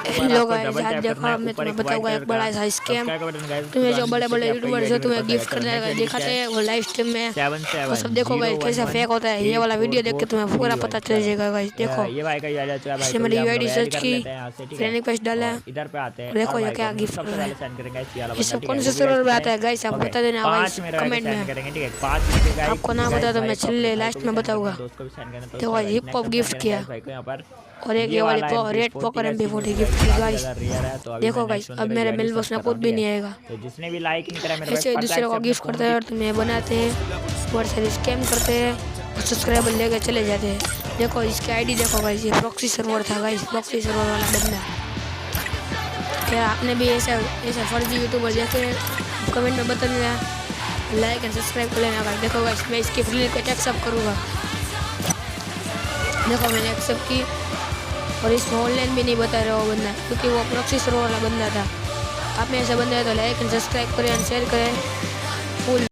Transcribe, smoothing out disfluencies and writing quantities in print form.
Hello guys, आज देखो मैं तुम्हें बताऊंगा एक बड़ा सा स्कैम। तुम्हें जो बड़े बड़े यूट्यूबर जो तुम्हें गिफ्ट करने दिखाते हैं वो लाइव स्ट्रीम में, वो सब देखो गाइस कैसा फेक होता है। ये वाला वीडियो देख के तुम्हें पूरा पता चल जाएगा गाइस। देखो ये भाई का यूआईडी आ चुका है भाई, इससे तो मेरी हम यूआईडी लोग ऐड सर्च कर की, लेते हैं यहाँ से, ठीक फ्रेंड है। रिक्वेस्ट डाला, और इधर पे आते हैं देखो और ये भाई को क्या हम गिफ्ट सबसे कर रहा पहले है। सेंड करेंगे इस वाला ये बंदा, सब ठीक कौन है। से वो भी सर्वर पे गाइस आता है गाइस, आप बता देना गाइस 5 मेरे कमेंट सेंड में। करेंगे, ठीक है। 5 में गाइस आपको ना बता तो मैं चले लास्ट में बताऊंगा। दोस्त को भी सेंड करना, तो देखो उसका हिप हॉप गिफ्ट किया भाई को यहाँ पर और एक ये वाली रेड पॉकर MP40 गिफ्ट की गाइस। देखो गाइस अब मेरे मेल बॉक्स में कुछ भी नहीं आएगा। तो जिसने भी लाइक नहीं करा मेरे ऐसे दूसरे को गिफ्ट करते हैं और तुम्हें बनाते हैं, बहुत सारे स्कैम करते हैं और सब्सक्राइबर लेके चले जाते हैं। देखो इसकी आईडी देखो गाइस, ये प्रॉक्सी सर्वर था गाइस, प्रॉक्सी सर्वर वाला बंदा। क्या आपने भी ऐसा फर्जी यूट्यूबर देखे कमेंट में बता देना, लाइक एंड सब्सक्राइब कर लेना गाइस। देखो गाइस मैं इसकी फ्री रिक्वेस्ट एक्सेप्ट करूँगा। देखो मैंने एक्सेप्ट की और इसमें ऑनलाइन भी नहीं बता रहा वो बंदा, क्योंकि वो प्रॉक्सी सर्वर वाला बंदा था। आप में ऐसा बंदा है तो लाइक एंड सब्सक्राइब करें एंड शेयर करें। फुल